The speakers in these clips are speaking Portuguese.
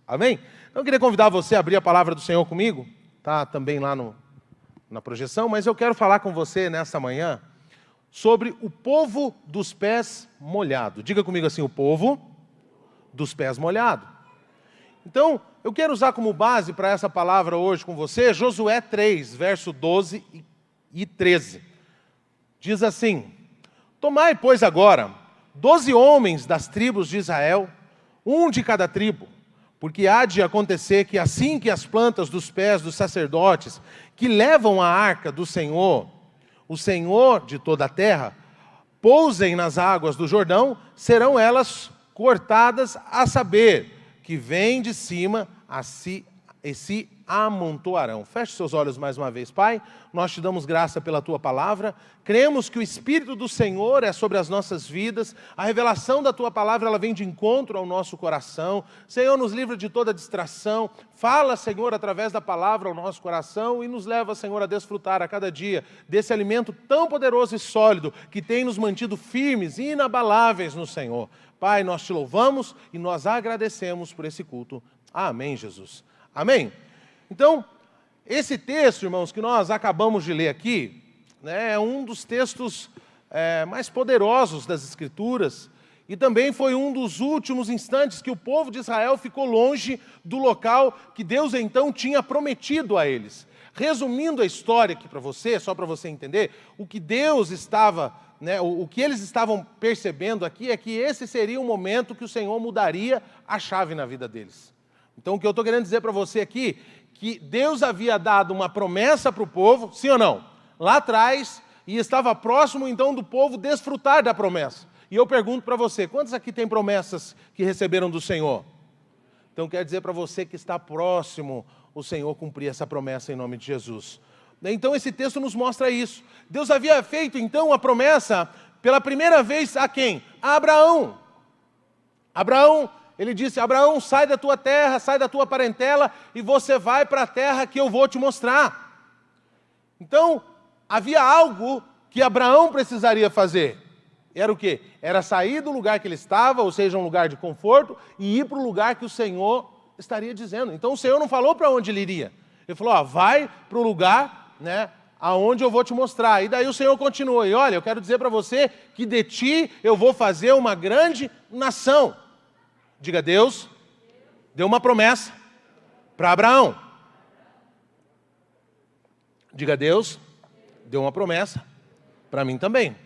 Amém? Então eu queria convidar você a abrir a palavra do Senhor comigo, tá também lá na projeção, mas eu quero falar com você nessa manhã sobre o povo dos pés molhados. Diga comigo assim, o povo dos pés molhados. Então, eu quero usar como base para essa palavra hoje com você, Josué 3, verso 12 e 13. Diz assim: tomai, pois, agora 12 homens das tribos de Israel, um de cada tribo, porque há de acontecer que assim que as plantas dos pés dos sacerdotes que levam a arca do Senhor, o Senhor de toda a terra, pousem nas águas do Jordão, serão elas cortadas, a saber, que vêm de cima e se amontoarão. Feche seus olhos mais uma vez. Pai, nós te damos graça pela tua palavra, cremos que o Espírito do Senhor é sobre as nossas vidas, a revelação da tua palavra ela vem de encontro ao nosso coração. Senhor, nos livra de toda distração, fala, Senhor, através da palavra ao nosso coração e nos leva, Senhor, a desfrutar a cada dia desse alimento tão poderoso e sólido que tem nos mantido firmes e inabaláveis no Senhor. Pai, nós te louvamos e nós agradecemos por esse culto. Amém, Jesus. Amém? Então, esse texto, irmãos, que nós acabamos de ler aqui, né, é um dos textos mais poderosos das Escrituras e também foi um dos últimos instantes que o povo de Israel ficou longe do local que Deus então tinha prometido a eles. Resumindo a história aqui para você, só para você entender, o que Deus estava, o que eles estavam percebendo aqui é que esse seria o momento que o Senhor mudaria a chave na vida deles. Então, o que eu estou querendo dizer para você aqui, que Deus havia dado uma promessa para o povo, sim ou não? Lá atrás, e estava próximo então do povo desfrutar da promessa. E eu pergunto para você, quantos aqui têm promessas que receberam do Senhor? Então, quer dizer para você que está próximo o Senhor cumprir essa promessa em nome de Jesus. Então, esse texto nos mostra isso. Deus havia feito então a promessa pela primeira vez a quem? A Abraão. Abraão, ele disse, Abraão, sai da tua terra, sai da tua parentela e você vai para a terra que eu vou te mostrar. Então, havia algo que Abraão precisaria fazer. Era o quê? Era sair do lugar que ele estava, ou seja, um lugar de conforto, e ir para o lugar que o Senhor estaria dizendo. Então, o Senhor não falou para onde ele iria. Ele falou, vai para o lugar, aonde eu vou te mostrar. E daí o Senhor continuou. E olha, eu quero dizer para você que de ti eu vou fazer uma grande nação. Diga, Deus deu uma promessa para Abraão. Diga, Deus deu uma promessa para mim também.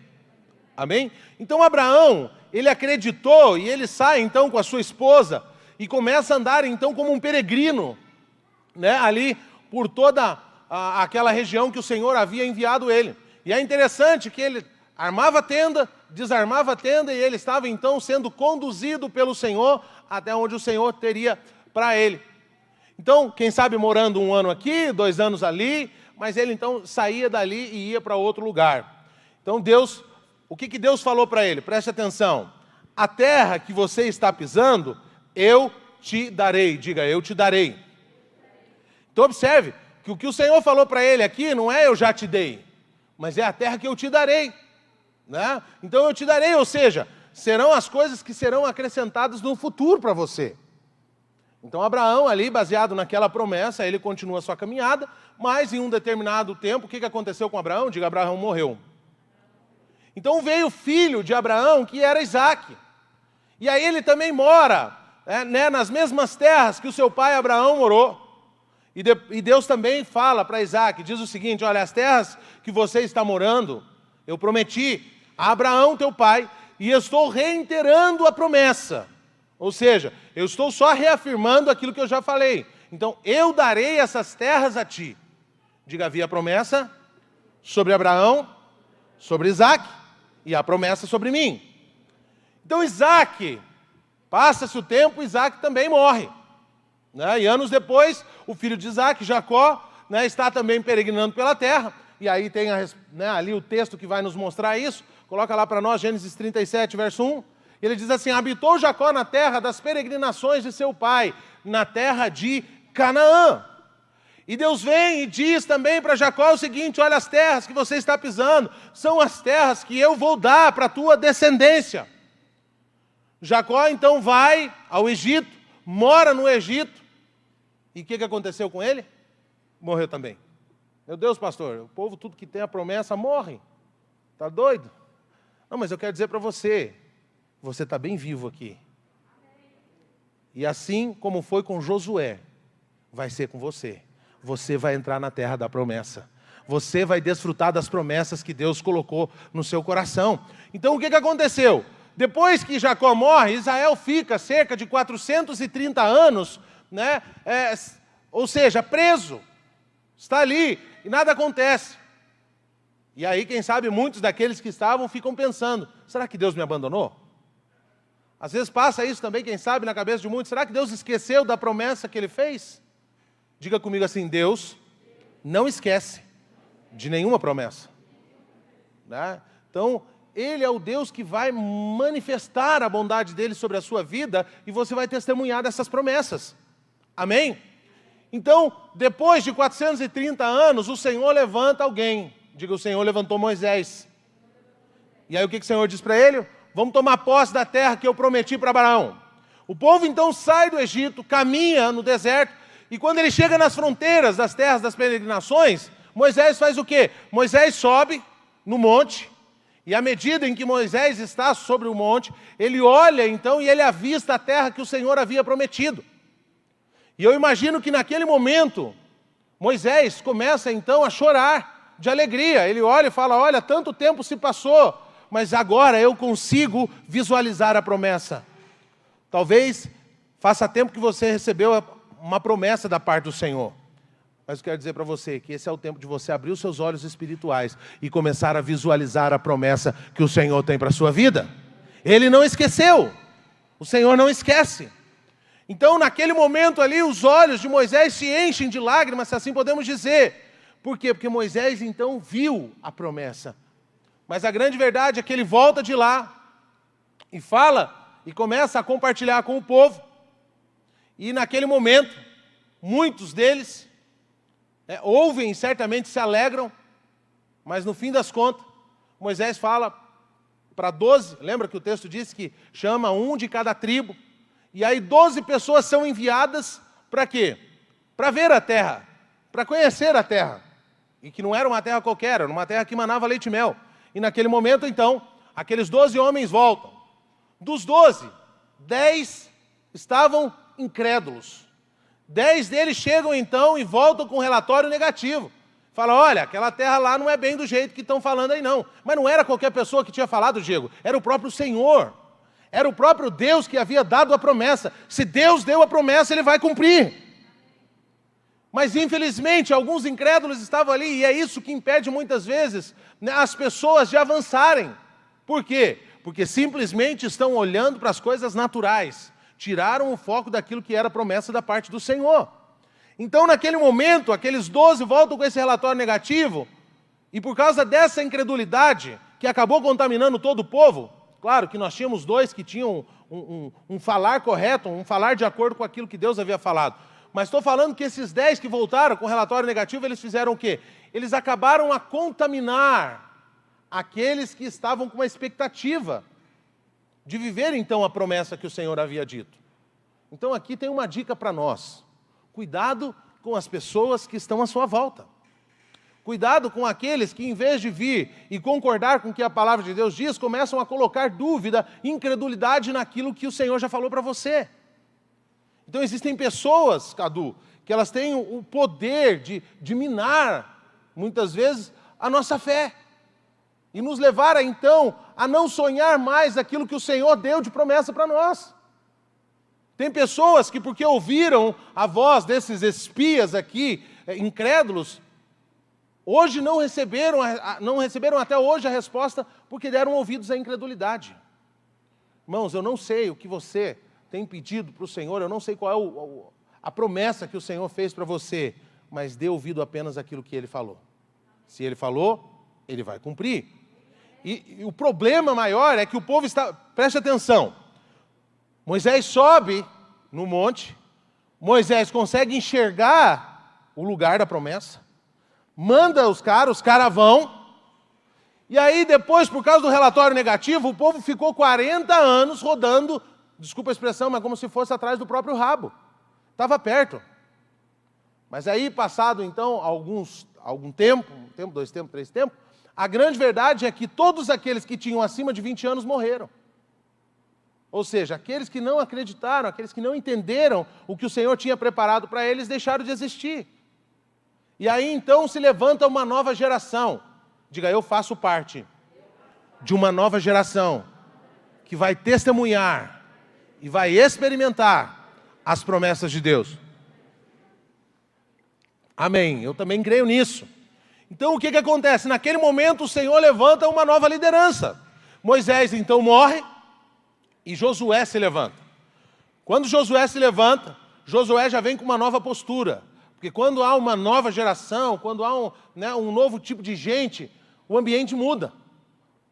Amém? Então Abraão, ele acreditou e ele sai então com a sua esposa e começa a andar então como um peregrino, ali por toda aquela região que o Senhor havia enviado ele. E é interessante que ele armava a tenda, desarmava a tenda e ele estava então sendo conduzido pelo Senhor até onde o Senhor teria para ele. Então, quem sabe morando 1 ano aqui, 2 anos ali, mas ele então saía dali e ia para outro lugar. Então Deus, o que Deus falou para ele? Preste atenção, a terra que você está pisando, eu te darei. Diga, eu te darei. Então observe que o que o Senhor falou para ele aqui não é eu já te dei, mas é a terra que eu te darei. Então eu te darei, ou seja, serão as coisas que serão acrescentadas no futuro para você. Então Abraão ali, baseado naquela promessa, ele continua a sua caminhada, mas em um determinado tempo, o que aconteceu com Abraão? Diga, Abraão morreu. Então veio o filho de Abraão, que era Isaque. E aí ele também mora nas mesmas terras que o seu pai Abraão morou. E Deus também fala para Isaque, diz o seguinte, olha, as terras que você está morando, eu prometi a Abraão, teu pai, e estou reiterando a promessa. Ou seja, eu estou só reafirmando aquilo que eu já falei. Então, eu darei essas terras a ti. Diga, havia a promessa sobre Abraão, sobre Isaque, e a promessa sobre mim. Então, Isaque, passa-se o tempo, Isaque também morre. E anos depois, o filho de Isaque, Jacó, está também peregrinando pela terra. E aí tem ali o texto que vai nos mostrar isso. Coloca lá para nós, Gênesis 37, verso 1. Ele diz assim, habitou Jacó na terra das peregrinações de seu pai, na terra de Canaã. E Deus vem e diz também para Jacó o seguinte, olha, as terras que você está pisando, são as terras que eu vou dar para a tua descendência. Jacó então vai ao Egito, mora no Egito. E o que aconteceu com ele? Morreu também. Meu Deus, pastor, o povo, tudo que tem a promessa, morre. Está doido? Não, mas eu quero dizer para você, você está bem vivo aqui. E assim como foi com Josué, vai ser com você. Você vai entrar na terra da promessa. Você vai desfrutar das promessas que Deus colocou no seu coração. Então o que aconteceu? Depois que Jacó morre, Israel fica cerca de 430 anos, né? Ou seja, preso. Está ali e nada acontece. E aí, quem sabe, muitos daqueles que estavam ficam pensando, será que Deus me abandonou? Às vezes passa isso também, quem sabe, na cabeça de muitos. Será que Deus esqueceu da promessa que Ele fez? Diga comigo assim, Deus não esquece de nenhuma promessa. Né? Então, Ele é o Deus que vai manifestar a bondade dEle sobre a sua vida e você vai testemunhar dessas promessas. Amém? Então, depois de 430 anos, o Senhor levanta alguém. Diga, o Senhor levantou Moisés. E aí o que o Senhor diz para ele? Vamos tomar posse da terra que eu prometi para Abraão. O povo então sai do Egito, caminha no deserto, e quando ele chega nas fronteiras das terras das peregrinações, Moisés faz o quê? Moisés sobe no monte, e à medida em que Moisés está sobre o monte, ele olha então e ele avista a terra que o Senhor havia prometido. E eu imagino que naquele momento, Moisés começa então a chorar de alegria. Ele olha e fala, olha, tanto tempo se passou, mas agora eu consigo visualizar a promessa. Talvez faça tempo que você recebeu uma promessa da parte do Senhor. Mas eu quero dizer para você que esse é o tempo de você abrir os seus olhos espirituais e começar a visualizar a promessa que o Senhor tem para a sua vida. Ele não esqueceu. O Senhor não esquece. Então, naquele momento ali, os olhos de Moisés se enchem de lágrimas, se assim podemos dizer. Por quê? Porque Moisés, então, viu a promessa. Mas a grande verdade é que ele volta de lá e fala e começa a compartilhar com o povo. E naquele momento, muitos deles ouvem e certamente se alegram, mas no fim das contas, Moisés fala para 12, lembra que o texto diz que chama um de cada tribo, e aí 12 pessoas são enviadas para quê? Para ver a terra, para conhecer a terra. E que não era uma terra qualquer, era uma terra que manava leite e mel. E naquele momento, então, aqueles 12 homens voltam. Dos 12, 10 estavam incrédulos. 10 deles chegam, então, e voltam com um relatório negativo. Falam, olha, aquela terra lá não é bem do jeito que estão falando aí, não. Mas não era qualquer pessoa que tinha falado, Diego. Era o próprio Senhor. Era o próprio Deus que havia dado a promessa. Se Deus deu a promessa, Ele vai cumprir. Mas, infelizmente, alguns incrédulos estavam ali, e é isso que impede muitas vezes, né, as pessoas de avançarem. Por quê? Porque simplesmente estão olhando para as coisas naturais. Tiraram o foco daquilo que era promessa da parte do Senhor. Então, naquele momento, aqueles 12 voltam com esse relatório negativo, e por causa dessa incredulidade, que acabou contaminando todo o povo, claro que nós tínhamos 2 que tinham um falar correto, um falar de acordo com aquilo que Deus havia falado. Mas estou falando que esses 10 que voltaram com relatório negativo, eles fizeram o quê? Eles acabaram a contaminar aqueles que estavam com uma expectativa de viver então a promessa que o Senhor havia dito. Então aqui tem uma dica para nós. Cuidado com as pessoas que estão à sua volta. Cuidado com aqueles que, em vez de vir e concordar com o que a palavra de Deus diz, começam a colocar dúvida, incredulidade naquilo que o Senhor já falou para você. Então existem pessoas, Cadu, que elas têm o poder de minar, muitas vezes, a nossa fé. E nos levar, então, a não sonhar mais aquilo que o Senhor deu de promessa para nós. Tem pessoas que, porque ouviram a voz desses espias aqui, incrédulos, hoje não receberam até hoje a resposta, porque deram ouvidos à incredulidade. Irmãos, eu não sei o que você tem pedido para o Senhor, eu não sei qual é a promessa que o Senhor fez para você, mas dê ouvido apenas àquilo que Ele falou. Se Ele falou, Ele vai cumprir. E o problema maior é que o povo está... Preste atenção. Moisés sobe no monte, Moisés consegue enxergar o lugar da promessa, manda os caras vão, e aí depois, por causa do relatório negativo, o povo ficou 40 anos rodando desculpa a expressão, mas como se fosse atrás do próprio rabo. Estava perto. Mas aí, passado então algum tempo, um tempo, 2 tempos, 3 tempos, a grande verdade é que todos aqueles que tinham acima de 20 anos morreram. Ou seja, aqueles que não acreditaram, aqueles que não entenderam o que o Senhor tinha preparado para eles, deixaram de existir. E aí então se levanta uma nova geração. Diga, eu faço parte de uma nova geração que vai testemunhar e vai experimentar as promessas de Deus. Amém. Eu também creio nisso. Então o que acontece? Naquele momento o Senhor levanta uma nova liderança. Moisés então morre e Josué se levanta. Quando Josué se levanta, Josué já vem com uma nova postura. Porque quando há uma nova geração, quando há um novo tipo de gente, o ambiente muda.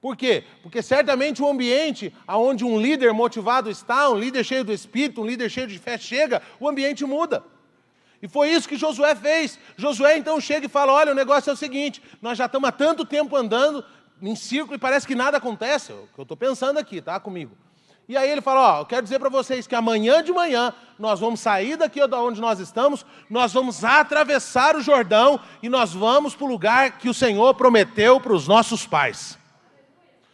Por quê? Porque certamente o ambiente onde um líder motivado está, um líder cheio do Espírito, um líder cheio de fé chega, o ambiente muda. E foi isso que Josué fez. Josué então chega e fala, olha, o negócio é o seguinte, nós já estamos há tanto tempo andando em círculo e parece que nada acontece. É o que eu estou pensando aqui, tá? Comigo. E aí ele fala, ó, eu quero dizer para vocês que amanhã de manhã nós vamos sair daqui de onde nós estamos, nós vamos atravessar o Jordão e nós vamos para o lugar que o Senhor prometeu para os nossos pais.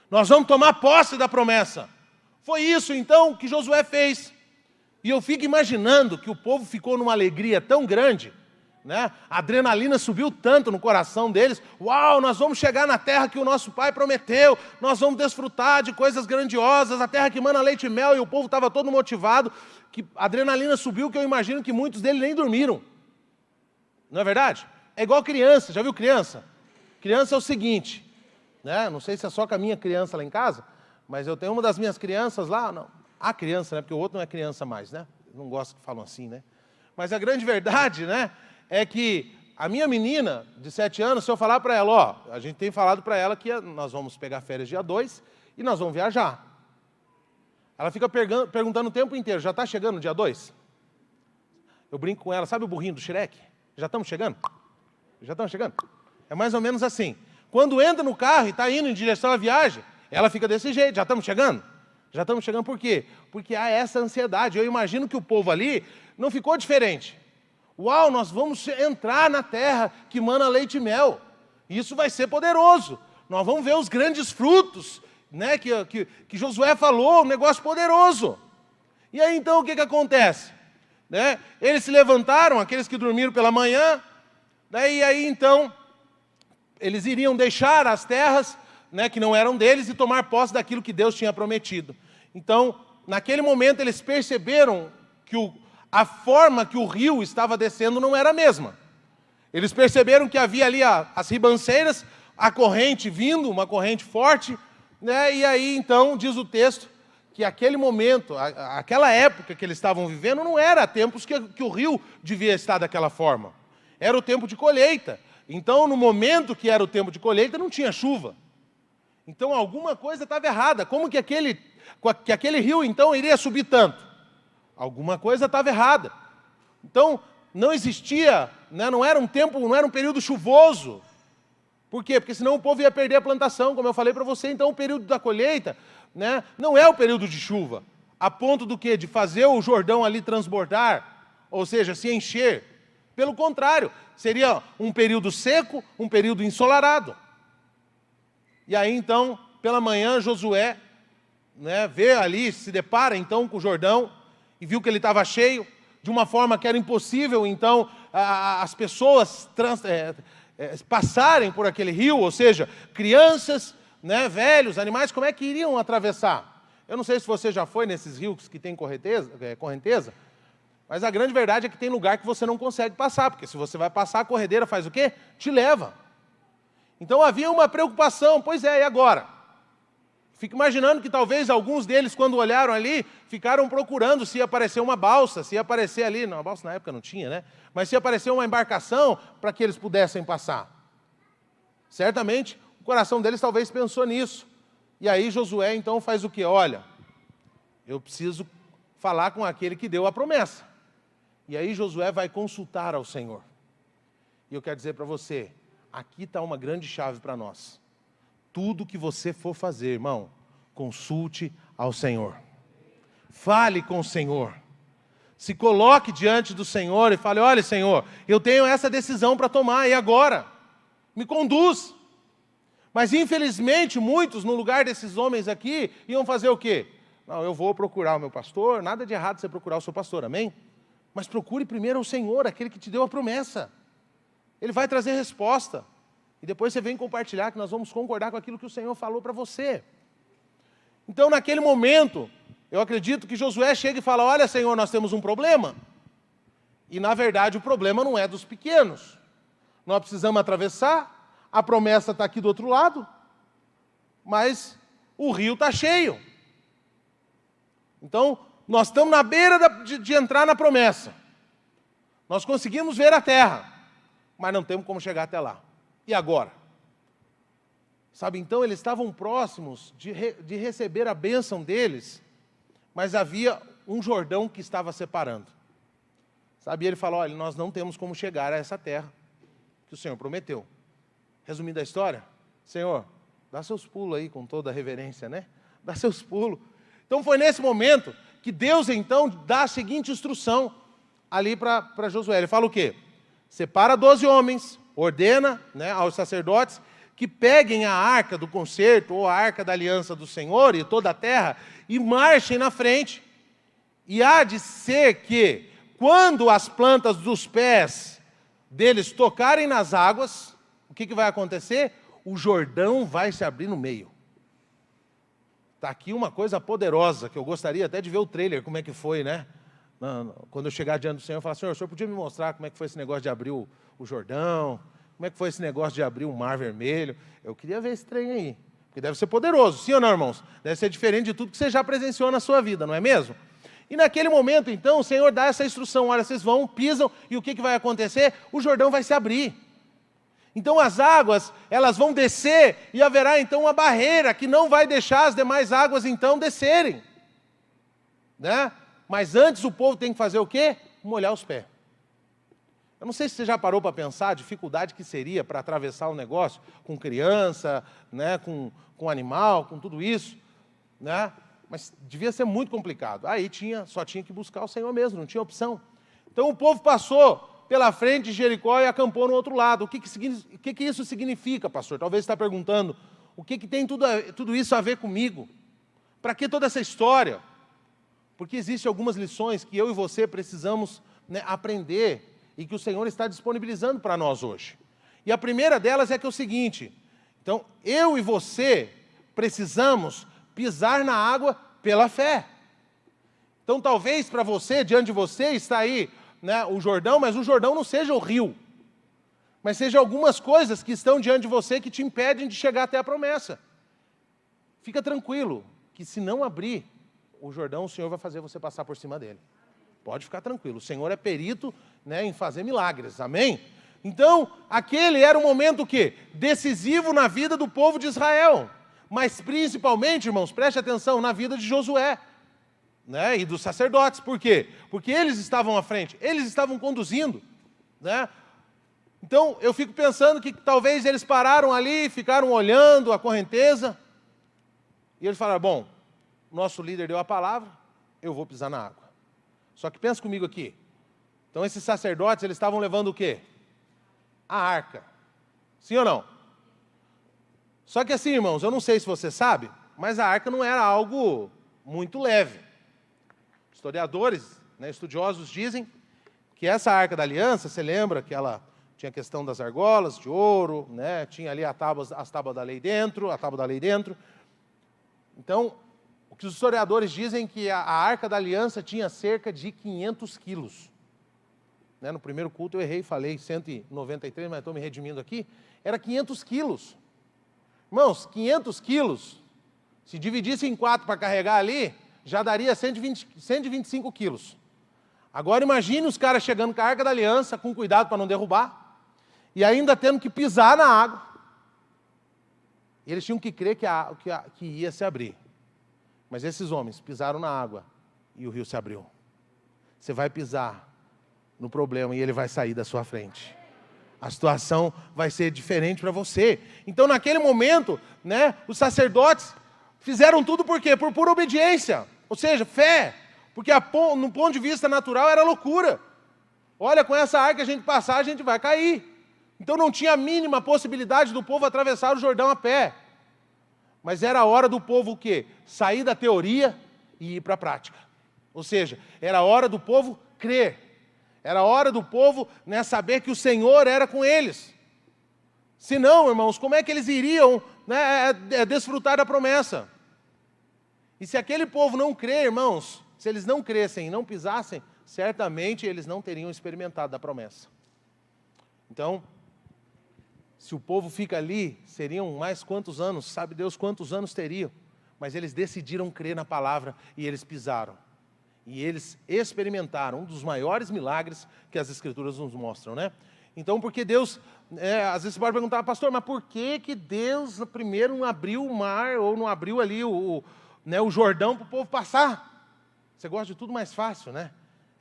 Nós vamos tomar posse da promessa. Foi isso então que Josué fez. E eu fico imaginando que o povo ficou numa alegria tão grande, né? A adrenalina subiu tanto no coração deles. Uau, nós vamos chegar na terra que o nosso pai prometeu, nós vamos desfrutar de coisas grandiosas, a terra que mana leite e mel, e o povo estava todo motivado, que a adrenalina subiu, que eu imagino que muitos deles nem dormiram. Não é verdade? É igual criança, já viu criança? Criança é o seguinte, né? Não sei se é só com a minha criança lá em casa, mas eu tenho uma das minhas crianças lá, não. A criança, né? Porque o outro não é criança mais, né? Eu não gosto que falam assim, né? Mas a grande verdade, né? É que a minha menina de 7 anos, se eu falar para ela, ó, a gente tem falado para ela que nós vamos pegar férias dia 2 e nós vamos viajar. Ela fica perguntando o tempo inteiro, já está chegando o dia 2? Eu brinco com ela, sabe o burrinho do Shrek? Já estamos chegando? Já estamos chegando? É mais ou menos assim. Quando entra no carro e está indo em direção à viagem, ela fica desse jeito, já estamos chegando? Já estamos chegando por quê? Porque há essa ansiedade. Eu imagino que o povo ali não ficou diferente. Uau, nós vamos entrar na terra que mana leite e mel. Isso vai ser poderoso. Nós vamos ver os grandes frutos, né, que Josué falou, um negócio poderoso. E aí então o que acontece? Né? Eles se levantaram, aqueles que dormiram pela manhã, né, e aí então eles iriam deixar as terras, né, que não eram deles e tomar posse daquilo que Deus tinha prometido. Então, naquele momento eles perceberam que a forma que o rio estava descendo não era a mesma. Eles perceberam que havia ali as ribanceiras, a corrente vindo, uma corrente forte, né, e aí então diz o texto que aquele momento, aquela época que eles estavam vivendo, não era tempos que o rio devia estar daquela forma. Era o tempo de colheita. Então, no momento que era o tempo de colheita, não tinha chuva. Então, alguma coisa estava errada. Como que aquele rio, então, iria subir tanto? Alguma coisa estava errada. Então, não existia, né, não era um período chuvoso. Por quê? Porque senão o povo ia perder a plantação, como eu falei para você. Então, o período da colheita, né, não é o período de chuva. A ponto do quê? De fazer o Jordão ali transbordar, ou seja, se encher. Pelo contrário, seria um período seco, um período ensolarado. E aí, então, pela manhã, Josué, né, vê ali, se depara, então, com o Jordão, e viu que ele estava cheio, de uma forma que era impossível, então, as pessoas passarem por aquele rio, ou seja, crianças, né, velhos, animais, como é que iriam atravessar? Eu não sei se você já foi nesses rios que tem correnteza, mas a grande verdade é que tem lugar que você não consegue passar, porque se você vai passar, a corredeira faz o quê? Te leva. Então havia uma preocupação, pois é, e agora? Fico imaginando que talvez alguns deles, quando olharam ali, ficaram procurando se ia aparecer uma balsa, se ia aparecer ali, não, a balsa na época não tinha, né? Mas se ia aparecer uma embarcação para que eles pudessem passar. Certamente, o coração deles talvez pensou nisso. E aí Josué então faz o quê? Olha, eu preciso falar com aquele que deu a promessa. E aí Josué vai consultar ao Senhor. E eu quero dizer para você, aqui está uma grande chave para nós. Tudo que você for fazer, irmão, consulte ao Senhor. Fale com o Senhor. Se coloque diante do Senhor e fale: olha, Senhor, eu tenho essa decisão para tomar, e agora? Me conduz. Mas infelizmente muitos, no lugar desses homens aqui, iam fazer o quê? Não, eu vou procurar o meu pastor, nada de errado você procurar o seu pastor, amém? Mas procure primeiro o Senhor, aquele que te deu a promessa. Ele vai trazer resposta. E depois você vem compartilhar, que nós vamos concordar com aquilo que o Senhor falou para você. Então, naquele momento, eu acredito que Josué chega e fala: olha, Senhor, nós temos um problema. E, na verdade, o problema não é dos pequenos. Nós precisamos atravessar, a promessa está aqui do outro lado, mas o rio está cheio. Então, nós estamos na beira de entrar na promessa. Nós conseguimos ver a terra, mas não temos como chegar até lá. E agora? Sabe, então eles estavam próximos de receber a bênção deles, mas havia um Jordão que estava separando. Sabe, ele falou: olha, nós não temos como chegar a essa terra que o Senhor prometeu. Resumindo a história, Senhor, dá seus pulos aí, com toda a reverência, né? Dá seus pulos. Então foi nesse momento que Deus então dá a seguinte instrução ali para Josué. Ele fala o quê? Separa 12 homens, ordena, né, aos sacerdotes que peguem a arca do concerto ou a arca da aliança do Senhor e toda a terra e marchem na frente. E há de ser que, quando as plantas dos pés deles tocarem nas águas, o que vai acontecer? O Jordão vai se abrir no meio. Está aqui uma coisa poderosa, que eu gostaria até de ver o trailer, como é que foi, né? Quando eu chegar diante do Senhor, eu falar: Senhor, o Senhor podia me mostrar como é que foi esse negócio de abrir o Jordão? Como é que foi esse negócio de abrir o Mar Vermelho? Eu queria ver esse trem aí, porque deve ser poderoso, sim ou não, irmãos? Deve ser diferente de tudo que você já presenciou na sua vida, não é mesmo? E naquele momento, então, o Senhor dá essa instrução: olha, vocês vão, pisam, e o que vai acontecer? O Jordão vai se abrir. Então as águas, elas vão descer, e haverá então uma barreira que não vai deixar as demais águas então descerem, né? Mas antes o povo tem que fazer o quê? Molhar os pés. Eu não sei se você já parou para pensar a dificuldade que seria para atravessar um negócio com criança, né, com animal, com tudo isso, né? Mas devia ser muito complicado. Aí só tinha que buscar o Senhor mesmo, não tinha opção. Então o povo passou pela frente de Jericó e acampou no outro lado. O que isso significa, pastor? Talvez você está perguntando: o que tem tudo isso a ver comigo? Para que toda essa história? Porque existem algumas lições que eu e você precisamos, né, aprender, e que o Senhor está disponibilizando para nós hoje. E a primeira delas é que é o seguinte: então, eu e você precisamos pisar na água pela fé. Então, talvez para você, diante de você, está aí, né, o Jordão, mas o Jordão não seja o rio, mas seja algumas coisas que estão diante de você que te impedem de chegar até a promessa. Fica tranquilo, que se não abrir o Jordão, o Senhor vai fazer você passar por cima dele. Pode ficar tranquilo, o Senhor é perito, né, em fazer milagres, amém? Então, aquele era um momento o quê? Decisivo na vida do povo de Israel, mas principalmente, irmãos, preste atenção, na vida de Josué, né, e dos sacerdotes. Por quê? Porque eles estavam à frente, eles estavam conduzindo, né? Então, eu fico pensando que talvez eles pararam ali, ficaram olhando a correnteza, e eles falaram: bom, nosso líder deu a palavra, eu vou pisar na água. Só que pensa comigo aqui. Então, esses sacerdotes, eles estavam levando o quê? A arca. Sim ou não? Só que assim, irmãos, eu não sei se você sabe, mas a arca não era algo muito leve. Historiadores, né, estudiosos dizem que essa arca da aliança, você lembra que ela tinha a questão das argolas de ouro, né, tinha ali as tábuas da lei dentro, a tábua da lei dentro. Então, o que os historiadores dizem que a arca da aliança tinha cerca de 500 quilos. Né, no primeiro culto eu errei e falei 193, mas estou me redimindo aqui. Era 500 quilos. Irmãos, 500 quilos, se dividisse em 4 para carregar ali, já daria 125 quilos. Agora imagine os caras chegando com a arca da aliança, com cuidado para não derrubar, e ainda tendo que pisar na água. E eles tinham que crer que ia se abrir. Mas esses homens pisaram na água e o rio se abriu. Você vai pisar no problema e ele vai sair da sua frente. A situação vai ser diferente para você. Então, naquele momento, né, os sacerdotes fizeram tudo por quê? Por pura obediência. Ou seja, fé. Porque no ponto de vista natural era loucura. Olha, com essa água que a gente passar, a gente vai cair. Então não tinha a mínima possibilidade do povo atravessar o Jordão a pé. Mas era a hora do povo o quê? Sair da teoria e ir para a prática. Ou seja, era a hora do povo crer. Era a hora do povo, né, saber que o Senhor era com eles. Se não, irmãos, como é que eles iriam, né, desfrutar da promessa? E se aquele povo não crer, irmãos, se eles não crescem e não pisassem, certamente eles não teriam experimentado da promessa. Então, se o povo fica ali, seriam mais quantos anos? Sabe Deus quantos anos teriam? Mas eles decidiram crer na palavra e eles pisaram. E eles experimentaram um dos maiores milagres que as Escrituras nos mostram, né? Então, porque Deus, às vezes você pode perguntar, pastor, mas por que Deus primeiro não abriu o mar, ou não abriu ali o Jordão para o povo passar? Você gosta de tudo mais fácil, né?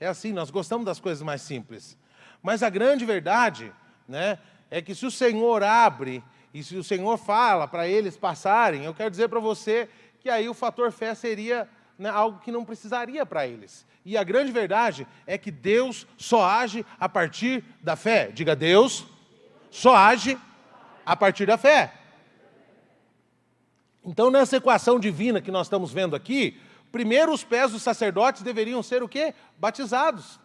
É assim, nós gostamos das coisas mais simples. Mas a grande verdade, né, é que se o Senhor abre, e se o Senhor fala para eles passarem, eu quero dizer para você que aí o fator fé seria, né, algo que não precisaria para eles. E a grande verdade é que Deus só age a partir da fé. Diga, Deus só age a partir da fé. Então, nessa equação divina que nós estamos vendo aqui, primeiro os pés dos sacerdotes deveriam ser o quê? Batizados.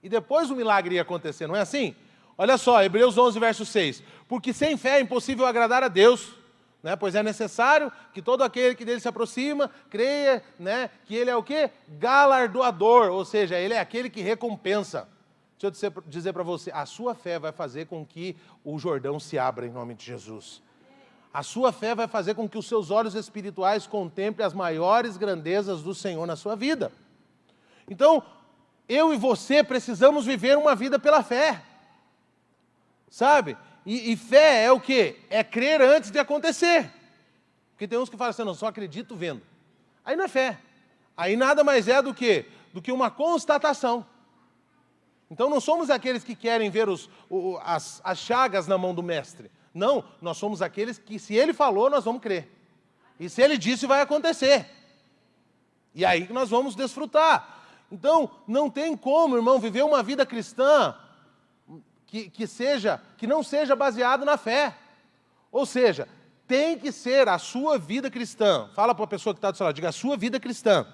E depois o milagre ia acontecer, não é assim? Olha só, Hebreus 11, verso 6. Porque sem fé é impossível agradar a Deus, né? Pois é necessário que todo aquele que dele se aproxima, creia, né, que ele é o quê? Galardoador, ou seja, ele é aquele que recompensa. Deixa eu dizer para você, a sua fé vai fazer com que o Jordão se abra em nome de Jesus. A sua fé vai fazer com que os seus olhos espirituais contemplem as maiores grandezas do Senhor na sua vida. Então, eu e você precisamos viver uma vida pela fé. Sabe? E fé é o quê? É crer antes de acontecer. Porque tem uns que falam assim, não, só acredito vendo. Aí não é fé. Aí nada mais é do que uma constatação. Então não somos aqueles que querem ver as chagas na mão do mestre. Não, nós somos aqueles que, se ele falou, nós vamos crer. E se ele disse, vai acontecer. E aí que nós vamos desfrutar. Então, não tem como, irmão, viver uma vida cristã que não seja baseado na fé. Ou seja, tem que ser a sua vida cristã. Fala para a pessoa que está do seu lado, diga, a sua vida cristã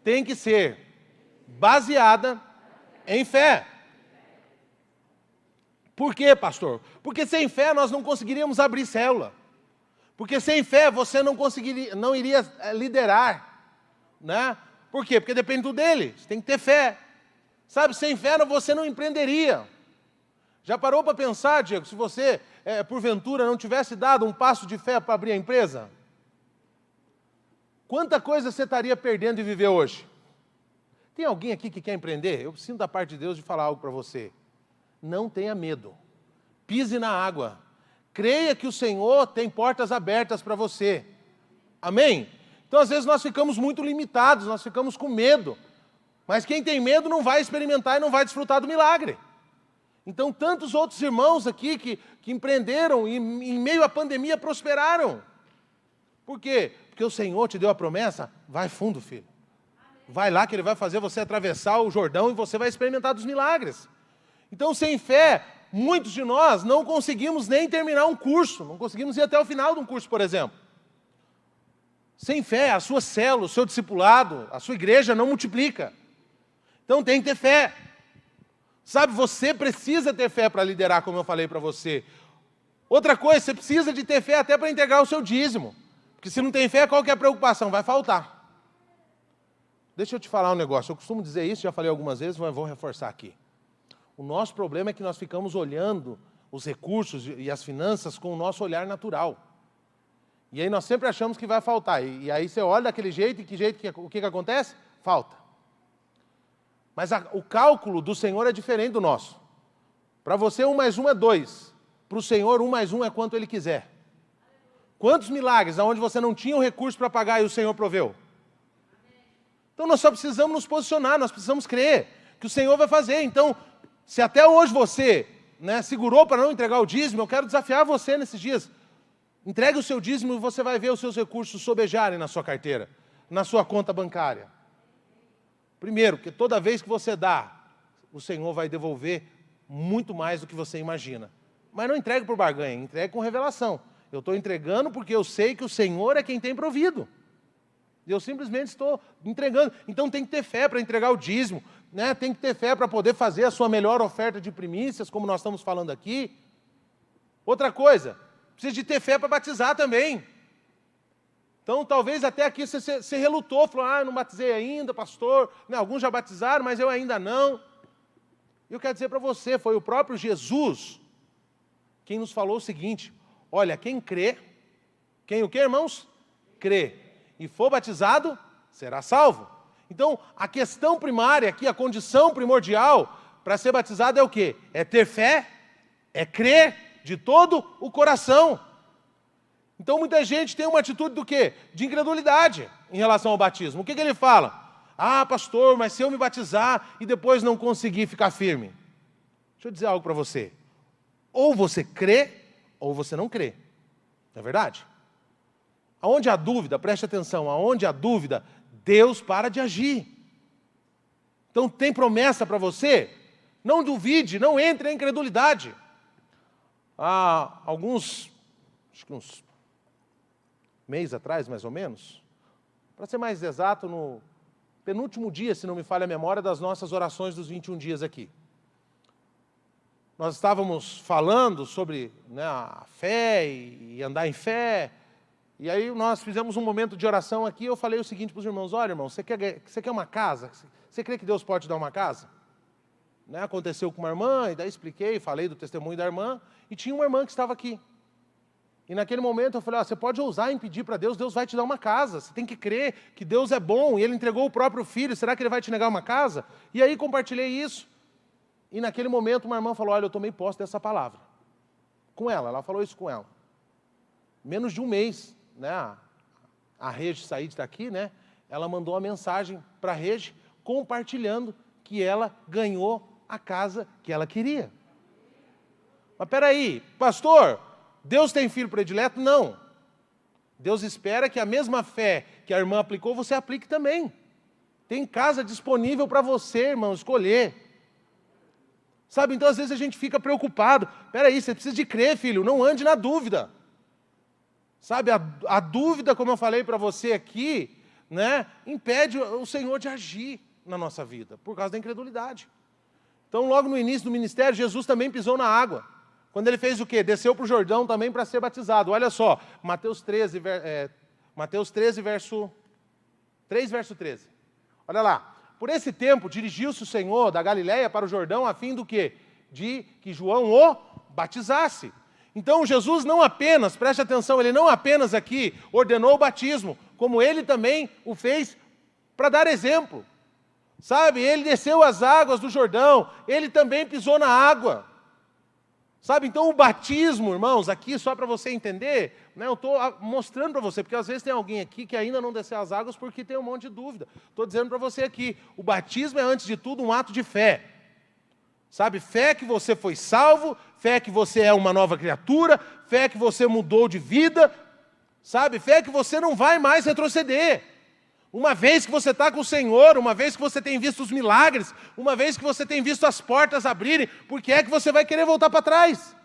tem que ser baseada em fé. Por quê, pastor? Porque sem fé nós não conseguiríamos abrir célula. Porque sem fé você não iria liderar, né? Por quê? Porque depende tudo dele. Você tem que ter fé. Sabe, sem fé você não empreenderia. Já parou para pensar, Diego, se você, porventura, não tivesse dado um passo de fé para abrir a empresa? Quanta coisa você estaria perdendo de viver hoje? Tem alguém aqui que quer empreender? Eu sinto da parte de Deus de falar algo para você. Não tenha medo. Pise na água. Creia que o Senhor tem portas abertas para você. Amém? Então, às vezes, nós ficamos muito limitados, nós ficamos com medo. Mas quem tem medo não vai experimentar e não vai desfrutar do milagre. Então, tantos outros irmãos aqui que empreenderam e em meio à pandemia prosperaram. Por quê? Porque o Senhor te deu a promessa, vai fundo, filho. Vai lá que Ele vai fazer você atravessar o Jordão e você vai experimentar dos milagres. Então, sem fé, muitos de nós não conseguimos nem terminar um curso, não conseguimos ir até o final de um curso, por exemplo. Sem fé, a sua célula, o seu discipulado, a sua igreja não multiplica. Então tem que ter fé. Sabe, você precisa ter fé para liderar, como eu falei para você. Outra coisa, você precisa de ter fé até para integrar o seu dízimo. Porque se não tem fé, qual que é a preocupação? Vai faltar. Deixa eu te falar um negócio, eu costumo dizer isso, já falei algumas vezes, mas vou reforçar aqui. O nosso problema é que nós ficamos olhando os recursos e as finanças com o nosso olhar natural. E aí nós sempre achamos que vai faltar. E aí você olha daquele jeito, e o que acontece? Falta. Mas o cálculo do Senhor é diferente do nosso. Para você, 1 mais 1 é 2. Para o Senhor, 1 mais 1 é quanto Ele quiser. Quantos milagres onde você não tinha o recurso para pagar e o Senhor proveu? Então nós só precisamos nos posicionar, nós precisamos crer que o Senhor vai fazer. Então, se até hoje você, né, segurou para não entregar o dízimo, eu quero desafiar você nesses dias. Entregue o seu dízimo e você vai ver os seus recursos sobejarem na sua carteira, na sua conta bancária. Primeiro, porque toda vez que você dá, o Senhor vai devolver muito mais do que você imagina. Mas não entregue por barganha, entregue com revelação. Eu estou entregando porque eu sei que o Senhor é quem tem provido. Eu simplesmente estou entregando. Então tem que ter fé para entregar o dízimo, né? Tem que ter fé para poder fazer a sua melhor oferta de primícias, como nós estamos falando aqui. Outra coisa, precisa de ter fé para batizar também. Então, talvez até aqui você relutou, falou, eu não batizei ainda, pastor. Não, alguns já batizaram, mas eu ainda não. Eu quero dizer para você, foi o próprio Jesus quem nos falou o seguinte, olha, quem crê, quem o quê, irmãos? Crê. E for batizado, será salvo. Então, a questão primária aqui, a condição primordial para ser batizado é o quê? É ter fé, é crer de todo o coração. Então muita gente tem uma atitude do quê? De incredulidade em relação ao batismo. O que ele fala? Pastor, mas se eu me batizar e depois não conseguir ficar firme. Deixa eu dizer algo para você. Ou você crê, ou você não crê. Não é verdade? Aonde há dúvida, preste atenção, aonde há dúvida, Deus para de agir. Então tem promessa para você? Não duvide, não entre em incredulidade. Há uns mês atrás, mais ou menos, para ser mais exato, no penúltimo dia, se não me falha a memória, das nossas orações dos 21 dias aqui. Nós estávamos falando sobre a fé e andar em fé, e aí nós fizemos um momento de oração aqui, eu falei o seguinte para os irmãos, olha irmão, você quer uma casa? Você crê que Deus pode dar uma casa? Aconteceu com uma irmã, e daí expliquei, falei do testemunho da irmã, e tinha uma irmã que estava aqui. E naquele momento eu falei, você pode ousar em pedir para Deus, Deus vai te dar uma casa. Você tem que crer que Deus é bom e Ele entregou o próprio Filho. Será que Ele vai te negar uma casa? E aí compartilhei isso. E naquele momento uma irmã falou, olha, eu tomei posse dessa palavra. Com ela falou isso com ela. Menos de um mês, a Regi Said está aqui, ela mandou uma mensagem para a Regi, compartilhando que ela ganhou a casa que ela queria. Mas peraí, pastor, Deus tem filho predileto? Não. Deus espera que a mesma fé que a irmã aplicou, você aplique também. Tem casa disponível para você, irmão, escolher. Sabe, então às vezes a gente fica preocupado. Peraí, você precisa de crer, filho, não ande na dúvida. Sabe, a dúvida, como eu falei para você aqui, impede o Senhor de agir na nossa vida, por causa da incredulidade. Então, logo no início do ministério, Jesus também pisou na água. Quando ele fez o quê? Desceu para o Jordão também para ser batizado. Olha só, Mateus 13, verso 3, verso 13. Olha lá. Por esse tempo, dirigiu-se o Senhor da Galileia para o Jordão, a fim do quê? De que João o batizasse. Então, Jesus não apenas, preste atenção, ele não apenas aqui ordenou o batismo, como ele também o fez para dar exemplo. Sabe, ele desceu as águas do Jordão, ele também pisou na água. Sabe, então o batismo, irmãos, aqui só para você entender, eu estou mostrando para você, porque às vezes tem alguém aqui que ainda não desceu as águas porque tem um monte de dúvida. Estou dizendo para você aqui, o batismo é antes de tudo um ato de fé. Sabe, fé que você foi salvo, fé que você é uma nova criatura, fé que você mudou de vida, sabe, fé que você não vai mais retroceder. Uma vez que você está com o Senhor, uma vez que você tem visto os milagres, uma vez que você tem visto as portas abrirem, por que é que você vai querer voltar para trás?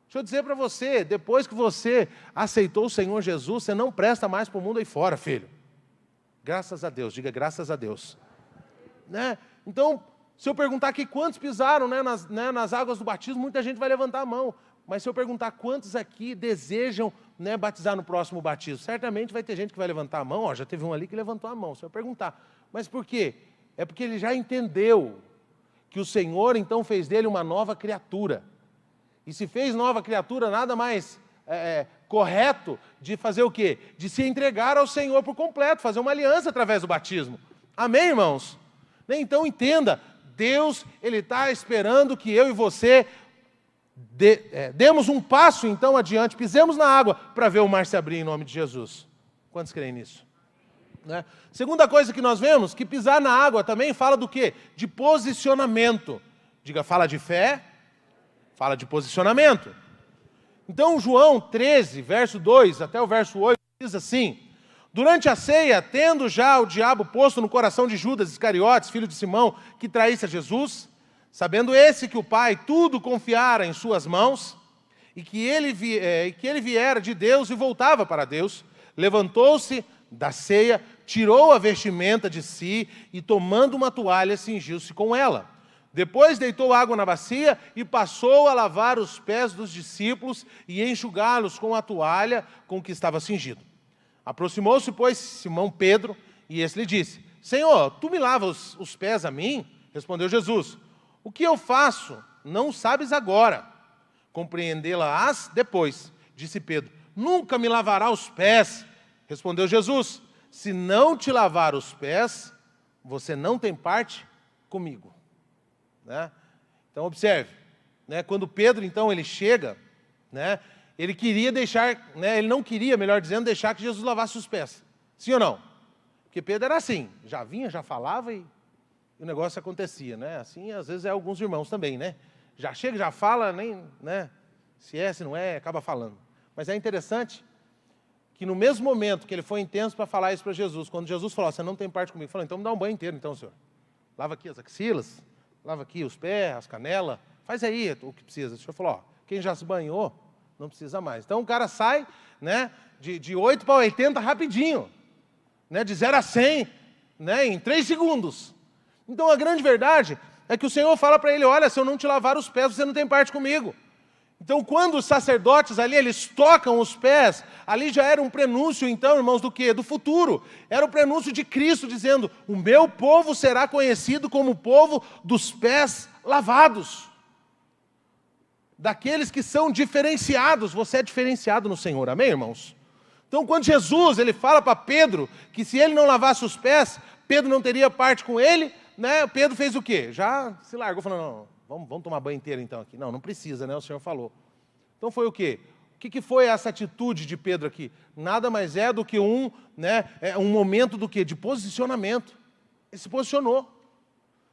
Deixa eu dizer para você, depois que você aceitou o Senhor Jesus, você não presta mais para o mundo aí fora, filho. Graças a Deus, diga graças a Deus. Então, se eu perguntar aqui quantos pisaram nas águas do batismo, muita gente vai levantar a mão. Mas se eu perguntar quantos aqui desejam batizar no próximo batismo, certamente vai ter gente que vai levantar a mão. Já teve um ali que levantou a mão. Se eu perguntar, mas por quê? É porque ele já entendeu que o Senhor então fez dele uma nova criatura. E se fez nova criatura, nada mais correto de fazer o quê? De se entregar ao Senhor por completo, fazer uma aliança através do batismo. Amém, irmãos? Então entenda, Deus ele está esperando que eu e você demos um passo então adiante, pisemos na água para ver o mar se abrir em nome de Jesus. Quantos creem nisso? Segunda coisa que nós vemos, que pisar na água também fala do quê? De posicionamento. Diga, fala de fé, fala de posicionamento. Então João 13, verso 2 até o verso 8, diz assim, Durante a ceia, tendo já o diabo posto no coração de Judas Iscariotes, filho de Simão, que traísse a Jesus, sabendo esse que o Pai tudo confiara em suas mãos, e que ele viera de Deus e voltava para Deus, levantou-se da ceia, tirou a vestimenta de si e, tomando uma toalha, cingiu-se com ela. Depois deitou água na bacia e passou a lavar os pés dos discípulos e enxugá-los com a toalha com que estava cingido. Aproximou-se, pois, Simão Pedro, e esse lhe disse: Senhor, tu me lavas os pés a mim? Respondeu Jesus: o que eu faço não sabes agora, compreendê-la-ás depois. Disse Pedro: nunca me lavará os pés. Respondeu Jesus: se não te lavar os pés, você não tem parte comigo. Né? Então observe, né? Quando Pedro então ele chega, né? Ele queria deixar, né? Ele não queria, melhor dizendo, deixar que Jesus lavasse os pés. Sim ou não? Porque Pedro era assim, já vinha, já falava e o negócio acontecia, né? Assim, às vezes é alguns irmãos também, né? Já chega, já fala, nem, né? Se é, se não é, acaba falando. Mas é interessante que no mesmo momento que ele foi intenso para falar isso para Jesus, quando Jesus falou: você não tem parte comigo, ele falou: então me dá um banho inteiro, então, senhor. Lava aqui as axilas, lava aqui os pés, as canelas, faz aí o que precisa. O senhor falou: ó, quem já se banhou, não precisa mais. Então o cara sai, né, de 8 para 80 rapidinho, né, de 0 a 100, né, em 3 segundos. Então a grande verdade é que o Senhor fala para ele: olha, se eu não te lavar os pés, você não tem parte comigo. Então quando os sacerdotes ali, eles tocam os pés, ali já era um prenúncio então, irmãos, do quê? Do futuro. Era o prenúncio de Cristo dizendo: o meu povo será conhecido como o povo dos pés lavados. Daqueles que são diferenciados. Você é diferenciado no Senhor, amém, irmãos? Então quando Jesus ele fala para Pedro que se ele não lavasse os pés, Pedro não teria parte com ele, né? Pedro fez o quê? Já se largou, falando: não, vamos tomar banho inteiro então aqui. Não, não precisa, né? O Senhor falou. Então foi o quê? O que foi essa atitude de Pedro aqui? Nada mais é do que um momento do quê? De posicionamento. Ele se posicionou.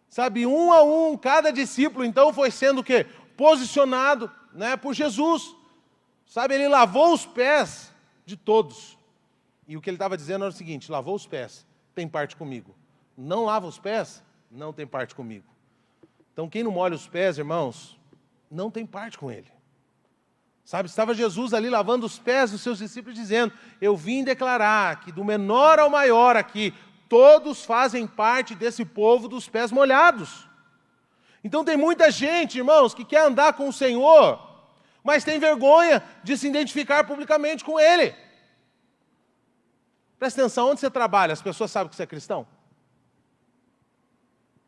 Sabe, um a um, cada discípulo então foi sendo o quê? Posicionado, né, por Jesus. Sabe, ele lavou os pés de todos. E o que ele estava dizendo era o seguinte: lavou os pés, tem parte comigo. Não lava os pés, não tem parte comigo. Então quem não molha os pés, irmãos, não tem parte com ele. Sabe, estava Jesus ali lavando os pés dos seus discípulos, dizendo: eu vim declarar que do menor ao maior aqui, todos fazem parte desse povo dos pés molhados. Então tem muita gente, irmãos, que quer andar com o Senhor, mas tem vergonha de se identificar publicamente com Ele. Presta atenção, onde você trabalha, as pessoas sabem que você é cristão?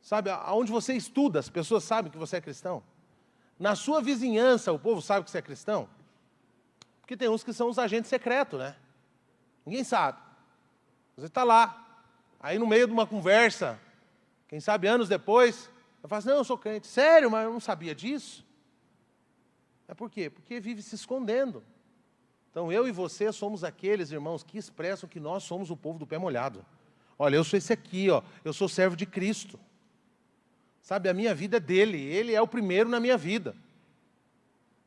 Sabe, aonde você estuda, as pessoas sabem que você é cristão? Na sua vizinhança, o povo sabe que você é cristão? Porque tem uns que são os agentes secretos, né? Ninguém sabe. Você está lá, aí no meio de uma conversa, quem sabe anos depois, eu falo assim: não, eu sou crente. Sério, mas eu não sabia disso? É por quê? Porque vive se escondendo. Então eu e você somos aqueles, irmãos, que expressam que nós somos o povo do pé molhado. Olha, eu sou esse aqui, ó, eu sou servo de Cristo. Sabe, a minha vida é dele, ele é o primeiro na minha vida.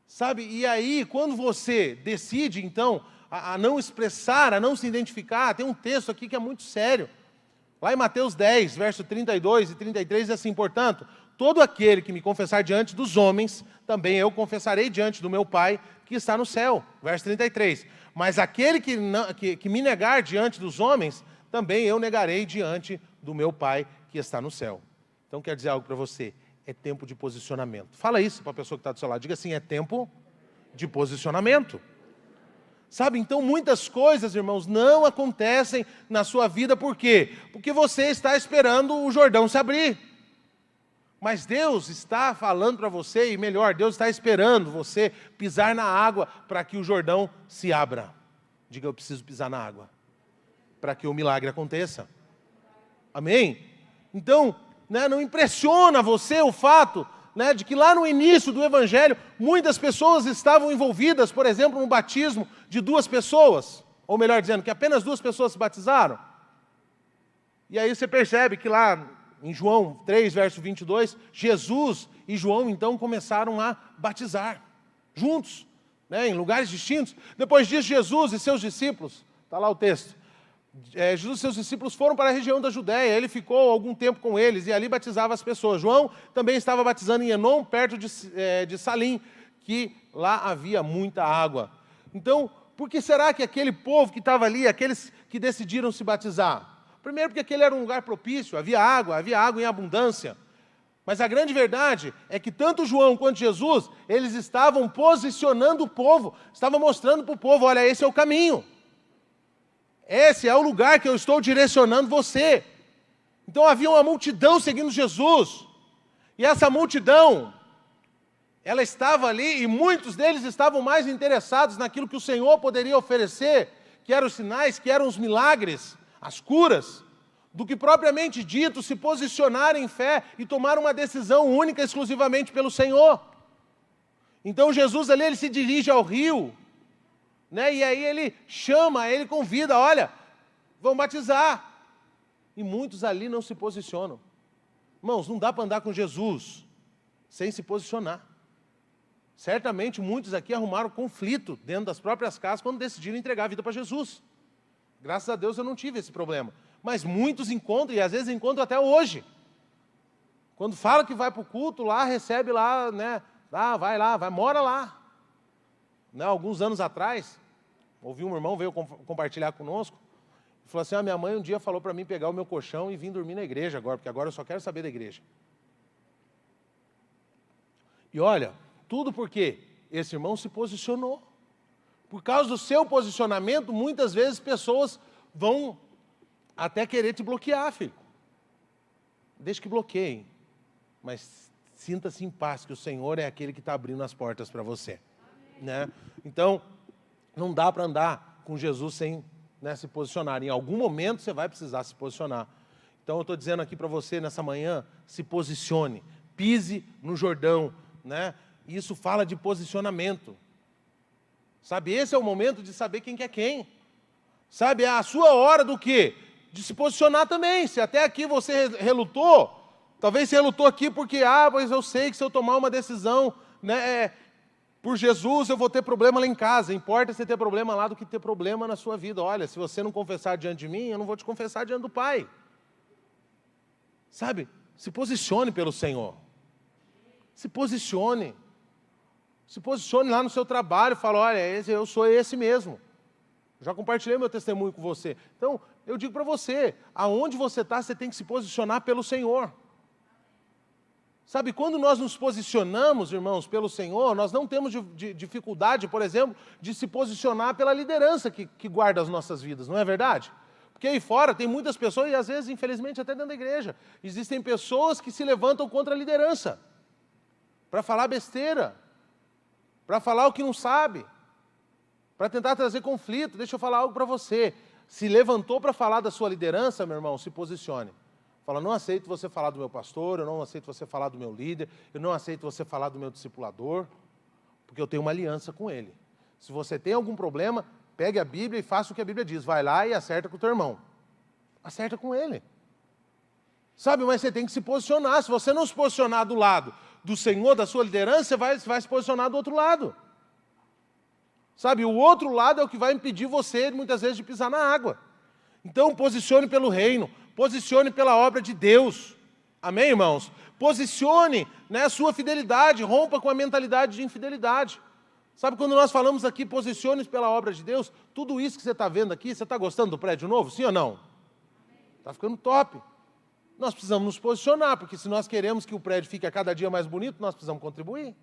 Sabe, e aí quando você decide então a não expressar, a não se identificar, tem um texto aqui que é muito sério. Lá em Mateus 10, verso 32 e 33, diz assim: portanto, todo aquele que me confessar diante dos homens, também eu confessarei diante do meu Pai que está no céu. Verso 33. Mas aquele que me negar diante dos homens, também eu negarei diante do meu Pai que está no céu. Então quero dizer algo para você: é tempo de posicionamento. Fala isso para a pessoa que está do seu lado. Diga assim: é tempo de posicionamento. Sabe, então muitas coisas, irmãos, não acontecem na sua vida. Por quê? Porque você está esperando o Jordão se abrir. Mas Deus está falando para você, e melhor, Deus está esperando você pisar na água para que o Jordão se abra. Diga: eu preciso pisar na água para que o milagre aconteça. Amém? Então, né, não impressiona você o fato, né, de que lá no início do Evangelho, muitas pessoas estavam envolvidas, por exemplo, no batismo de 2 pessoas, ou melhor dizendo, que apenas 2 pessoas se batizaram. E aí você percebe que lá em João 3, verso 22, Jesus e João então começaram a batizar, juntos, né, em lugares distintos. Depois disso, Jesus e seus discípulos, está lá o texto, Jesus e seus discípulos foram para a região da Judéia, ele ficou algum tempo com eles e ali batizava as pessoas. João também estava batizando em Enom, perto de Salim, que lá havia muita água. Então, por que será que aquele povo que estava ali, aqueles que decidiram se batizar? Primeiro porque aquele era um lugar propício, havia água em abundância. Mas a grande verdade é que tanto João quanto Jesus, eles estavam posicionando o povo, estavam mostrando para o povo, olha, esse é o caminho. Esse é o lugar que eu estou direcionando você. Então havia uma multidão seguindo Jesus. E essa multidão, ela estava ali e muitos deles estavam mais interessados naquilo que o Senhor poderia oferecer, que eram os sinais, que eram os milagres, as curas, do que propriamente dito se posicionar em fé e tomar uma decisão única exclusivamente pelo Senhor. Então Jesus ali, ele se dirige ao rio, né? E aí ele chama, ele convida, olha, vão batizar. E muitos ali não se posicionam. Irmãos, não dá para andar com Jesus sem se posicionar. Certamente muitos aqui arrumaram conflito dentro das próprias casas quando decidiram entregar a vida para Jesus. Graças a Deus eu não tive esse problema. Mas muitos encontram, e às vezes encontram até hoje. Quando fala que vai para o culto lá, recebe lá, né? Ah, vai lá, mora lá. Né, alguns anos atrás, ouvi um irmão, veio compartilhar conosco, e falou assim, minha mãe um dia falou para mim pegar o meu colchão e vir dormir na igreja agora, porque agora eu só quero saber da igreja. E olha, tudo porque esse irmão se posicionou. Por causa do seu posicionamento, muitas vezes pessoas vão até querer te bloquear, filho. Deixa que bloqueiem, mas sinta-se em paz, que o Senhor é aquele que está abrindo as portas para você. Né? Então, não dá para andar com Jesus sem, né, se posicionar. Em algum momento você vai precisar se posicionar. Então eu estou dizendo aqui para você nessa manhã, se posicione, pise no Jordão, né? Isso fala de posicionamento. Sabe, esse é o momento de saber quem que é quem. Sabe, é a sua hora do quê? De se posicionar também. Se até aqui você relutou, talvez você relutou aqui porque, pois eu sei que se eu tomar uma decisão, né, por Jesus eu vou ter problema lá em casa. Importa você ter problema lá do que ter problema na sua vida. Olha, se você não confessar diante de mim, eu não vou te confessar diante do Pai. Sabe, se posicione pelo Senhor. Se posicione. Se posicione lá no seu trabalho, fala, olha, eu sou esse mesmo. Já compartilhei meu testemunho com você. Então, eu digo para você, aonde você está, você tem que se posicionar pelo Senhor. Sabe, quando nós nos posicionamos, irmãos, pelo Senhor, nós não temos dificuldade, por exemplo, de se posicionar pela liderança que guarda as nossas vidas, não é verdade? Porque aí fora tem muitas pessoas, e às vezes, infelizmente, até dentro da igreja, existem pessoas que se levantam contra a liderança, para falar besteira, para falar o que não sabe, para tentar trazer conflito. Deixa eu falar algo para você. Se levantou para falar da sua liderança, meu irmão, se posicione. Fala, não aceito você falar do meu pastor, eu não aceito você falar do meu líder, eu não aceito você falar do meu discipulador, porque eu tenho uma aliança com ele. Se você tem algum problema, pegue a Bíblia e faça o que a Bíblia diz. Vai lá e acerta com o teu irmão. Acerta com ele. Sabe, mas você tem que se posicionar. Se você não se posicionar do lado do Senhor, da sua liderança, você vai se posicionar do outro lado. Sabe, o outro lado é o que vai impedir você, muitas vezes, de pisar na água. Então, posicione pelo reino, posicione pela obra de Deus. Amém, irmãos? Posicione, né, a sua fidelidade, rompa com a mentalidade de infidelidade. Sabe, quando nós falamos aqui, posicione pela obra de Deus, tudo isso que você está vendo aqui, você está gostando do prédio novo, sim ou não? Está ficando top. Nós precisamos nos posicionar, porque se nós queremos que o prédio fique a cada dia mais bonito, nós precisamos contribuir.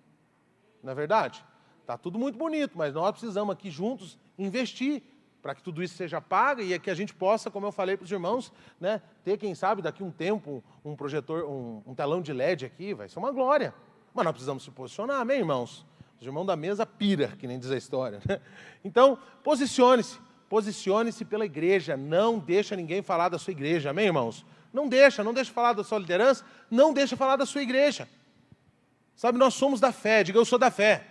Não é verdade? Está tudo muito bonito, mas nós precisamos aqui juntos investir para que tudo isso seja pago e que a gente possa, como eu falei para os irmãos, né, ter, quem sabe, daqui um tempo, um projetor, um telão de LED aqui, vai ser uma glória. Mas nós precisamos se posicionar, amém, irmãos? Os irmãos da mesa pira, que nem diz a história. Né? Então, posicione-se pela igreja, não deixa ninguém falar da sua igreja, amém, irmãos? Não deixa falar da sua liderança, não deixa falar da sua igreja. Sabe, nós somos da fé, diga eu sou da fé.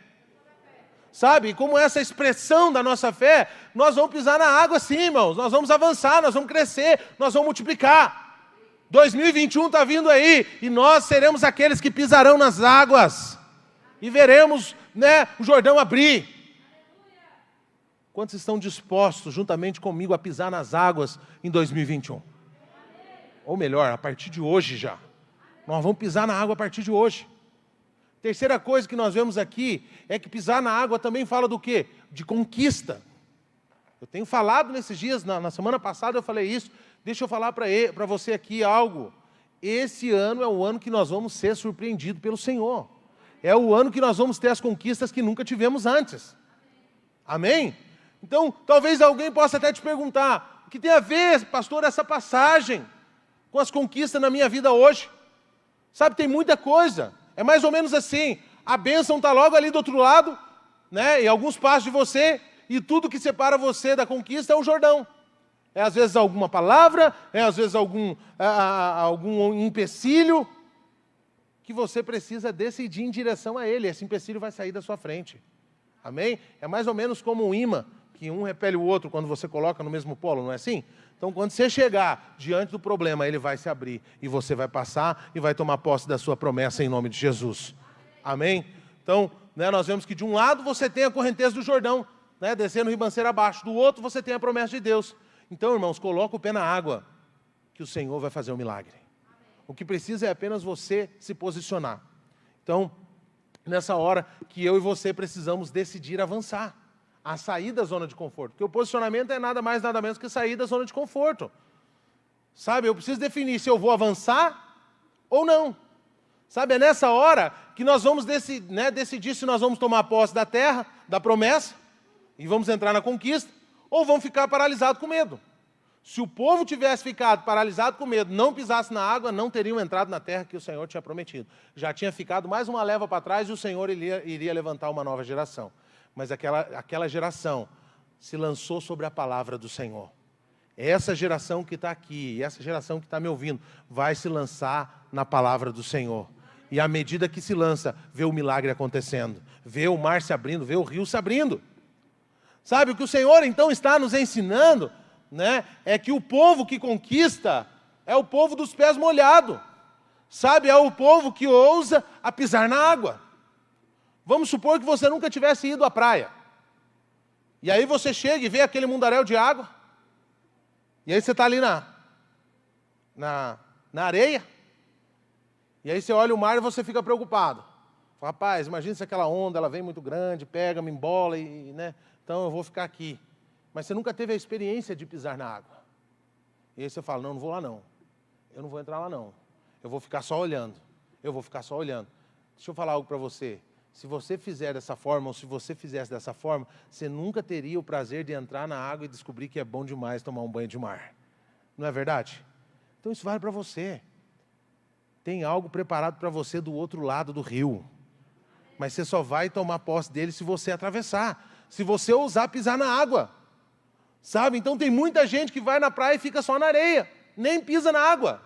Sabe, como essa expressão da nossa fé, nós vamos pisar na água sim, irmãos. Nós vamos avançar, nós vamos crescer, nós vamos multiplicar. 2021 está vindo aí e nós seremos aqueles que pisarão nas águas. E veremos, né, o Jordão abrir. Quantos estão dispostos, juntamente comigo, a pisar nas águas em 2021? Ou melhor, a partir de hoje já. Nós vamos pisar na água a partir de hoje. Terceira coisa que nós vemos aqui é que pisar na água também fala do quê? De conquista. Eu tenho falado nesses dias, na semana passada eu falei isso. Deixa eu falar para você aqui algo. Esse ano é o ano que nós vamos ser surpreendidos pelo Senhor. É o ano que nós vamos ter as conquistas que nunca tivemos antes. Amém? Então, talvez alguém possa até te perguntar, o que tem a ver, pastor, essa passagem com as conquistas na minha vida hoje? Sabe, tem muita coisa. É mais ou menos assim, a bênção está logo ali do outro lado, né, em alguns passos de você, e tudo que separa você da conquista é o Jordão. É às vezes alguma palavra, é às vezes algum empecilho, que você precisa decidir em direção a ele. Esse empecilho vai sair da sua frente. Amém? É mais ou menos como um imã, que um repele o outro quando você coloca no mesmo polo, não é assim? Então, quando você chegar diante do problema, ele vai se abrir e você vai passar e vai tomar posse da sua promessa em nome de Jesus. Amém? Então, nós vemos que de um lado você tem a correnteza do Jordão, descendo o ribanceiro abaixo. Do outro você tem a promessa de Deus. Então, irmãos, coloca o pé na água, que o Senhor vai fazer um milagre. O que precisa é apenas você se posicionar. Então, nessa hora que eu e você precisamos decidir avançar, a sair da zona de conforto. Porque o posicionamento é nada mais, nada menos que sair da zona de conforto. Sabe, eu preciso definir se eu vou avançar ou não. Sabe, é nessa hora que nós vamos decidir se nós vamos tomar posse da terra, da promessa, e vamos entrar na conquista, ou vamos ficar paralisados com medo. Se o povo tivesse ficado paralisado com medo, não pisasse na água, não teriam entrado na terra que o Senhor tinha prometido. Já tinha ficado mais uma leva para trás e o Senhor iria levantar uma nova geração. Mas aquela geração se lançou sobre a palavra do Senhor. Essa geração que está aqui, essa geração que está me ouvindo, vai se lançar na palavra do Senhor. E à medida que se lança, vê o milagre acontecendo, vê o mar se abrindo, vê o rio se abrindo. Sabe, o que o Senhor então está nos ensinando, é que o povo que conquista é o povo dos pés molhados. Sabe, é o povo que ousa a pisar na água. Vamos supor que você nunca tivesse ido à praia. E aí você chega e vê aquele mundaréu de água. E aí você está ali na areia. E aí você olha o mar e você fica preocupado. Fala, rapaz, imagina se aquela onda ela vem muito grande, pega, me embola, então eu vou ficar aqui. Mas você nunca teve a experiência de pisar na água. E aí você fala, não vou lá não. Eu não vou entrar lá não. Eu vou ficar só olhando. Deixa eu falar algo para você. Se você fizer dessa forma, ou se você fizesse dessa forma, você nunca teria o prazer de entrar na água e descobrir que é bom demais tomar um banho de mar. Não é verdade? Então isso vale para você. Tem algo preparado para você do outro lado do rio. Mas você só vai tomar posse dele se você atravessar. Se você ousar pisar na água. Sabe? Então tem muita gente que vai na praia e fica só na areia. Nem pisa na água.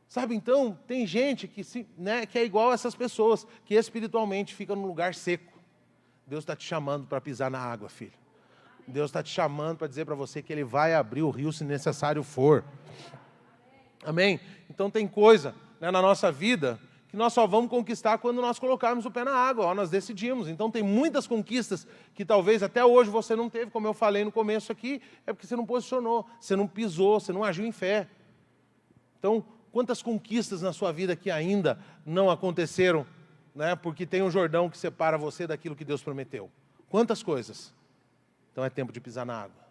Sabe, então, tem gente que é igual a essas pessoas, que espiritualmente fica num lugar seco. Deus está te chamando para pisar na água, filho. Deus está te chamando para dizer para você que Ele vai abrir o rio se necessário for. Amém? Então tem coisa na nossa vida que nós só vamos conquistar quando nós colocarmos o pé na água, nós decidimos. Então tem muitas conquistas que talvez até hoje você não teve, como eu falei no começo aqui, é porque você não posicionou, você não pisou, você não agiu em fé. Então, quantas conquistas na sua vida que ainda não aconteceram, porque tem um Jordão que separa você daquilo que Deus prometeu. Quantas coisas? Então é tempo de pisar na água.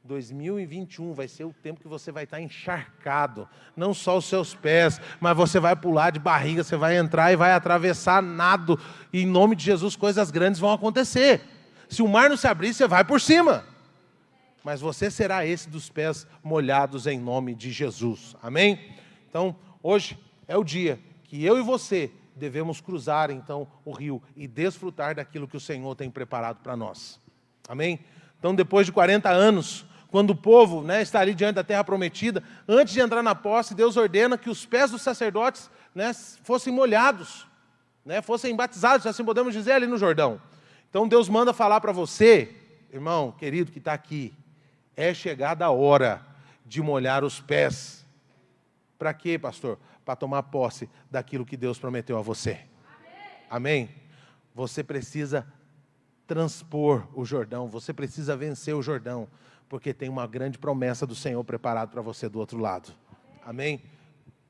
2021 vai ser o tempo que você vai estar encharcado. Não só os seus pés, mas você vai pular de barriga, você vai entrar e vai atravessar nado. E em nome de Jesus coisas grandes vão acontecer. Se o mar não se abrir, você vai por cima. Mas você será esse dos pés molhados em nome de Jesus. Amém? Então, hoje é o dia que eu e você devemos cruzar, então, o rio e desfrutar daquilo que o Senhor tem preparado para nós. Amém? Então, depois de 40 anos, quando o povo está ali diante da terra prometida, antes de entrar na posse, Deus ordena que os pés dos sacerdotes fossem molhados, fossem batizados, assim podemos dizer, ali no Jordão. Então, Deus manda falar para você, irmão querido que está aqui, é chegada a hora de molhar os pés. Para quê, pastor? Para tomar posse daquilo que Deus prometeu a você. Amém? Você precisa transpor o Jordão, você precisa vencer o Jordão, porque tem uma grande promessa do Senhor preparado para você do outro lado. Amém?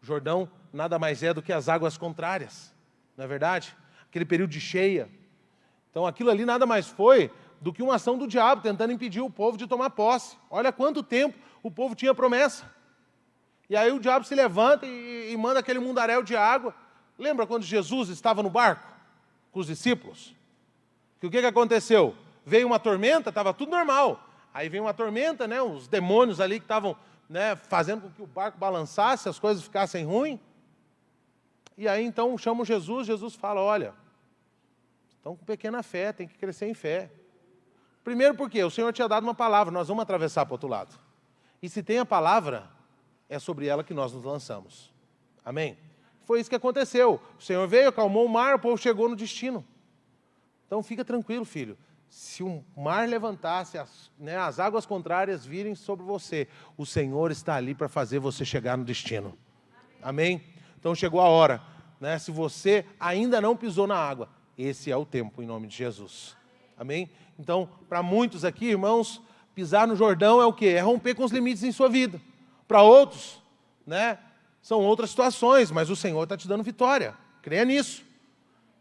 O Jordão nada mais é do que as águas contrárias, não é verdade? Aquele período de cheia. Então aquilo ali nada mais foi do que uma ação do diabo, tentando impedir o povo de tomar posse. Olha quanto tempo o povo tinha promessa. E aí o diabo se levanta e manda aquele mundaréu de água. Lembra quando Jesus estava no barco com os discípulos? Que o que aconteceu? Veio uma tormenta, estava tudo normal. Aí veio uma tormenta, né? Os demônios ali que estavam, né, fazendo com que o barco balançasse, as coisas ficassem ruins. E aí então chamam Jesus, Jesus fala, olha, estão com pequena fé, tem que crescer em fé. Primeiro porque o Senhor tinha dado uma palavra, nós vamos atravessar para o outro lado. E se tem a palavra, é sobre ela que nós nos lançamos. Amém? Foi isso que aconteceu. O Senhor veio, acalmou o mar, o povo chegou no destino. Então fica tranquilo, filho. Se o mar levantasse, as águas contrárias virem sobre você, o Senhor está ali para fazer você chegar no destino. Amém? Então chegou a hora, né? Se você ainda não pisou na água, esse é o tempo, em nome de Jesus. Amém? Então, para muitos aqui, irmãos, pisar no Jordão é o quê? É romper com os limites em sua vida. Para outros, né, são outras situações, mas o Senhor está te dando vitória. Creia nisso.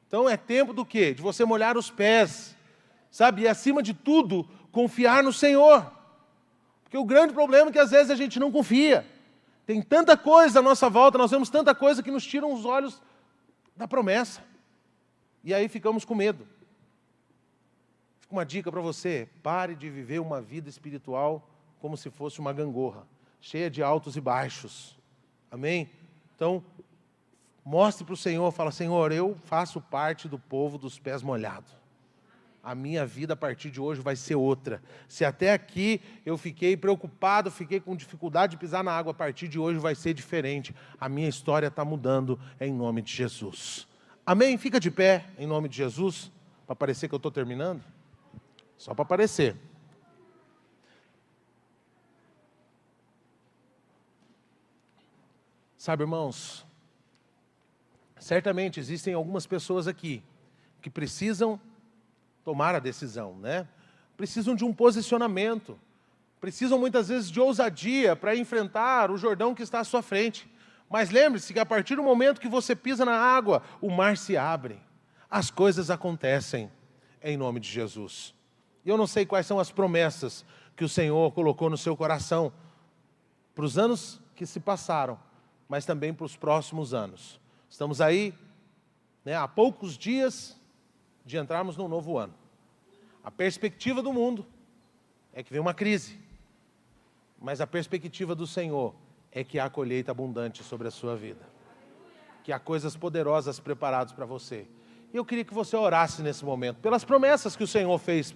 Então é tempo do quê? De você molhar os pés, sabe? E acima de tudo, confiar no Senhor. Porque o grande problema é que às vezes a gente não confia. Tem tanta coisa à nossa volta, nós vemos tanta coisa que nos tiram os olhos da promessa. E aí ficamos com medo. Fica uma dica para você, pare de viver uma vida espiritual como se fosse uma gangorra, cheia de altos e baixos. Amém? Então, mostre para o Senhor, fala, Senhor, eu faço parte do povo dos pés molhados. A minha vida a partir de hoje vai ser outra. Se até aqui eu fiquei preocupado, fiquei com dificuldade de pisar na água, a partir de hoje vai ser diferente. A minha história está mudando em nome de Jesus. Amém? Fica de pé em nome de Jesus, para parecer que eu estou terminando. Só para parecer. Sabe, irmãos, certamente existem algumas pessoas aqui que precisam tomar a decisão, né? Precisam de um posicionamento, precisam muitas vezes de ousadia para enfrentar o Jordão que está à sua frente. Mas lembre-se que a partir do momento que você pisa na água, o mar se abre, as coisas acontecem em nome de Jesus. E eu não sei quais são as promessas que o Senhor colocou no seu coração para os anos que se passaram, mas também para os próximos anos. Estamos aí, né, há poucos dias de entrarmos num novo ano. A perspectiva do mundo é que vem uma crise, mas a perspectiva do Senhor é que há colheita abundante sobre a sua vida, que há coisas poderosas preparadas para você. E eu queria que você orasse nesse momento, pelas promessas que o Senhor fez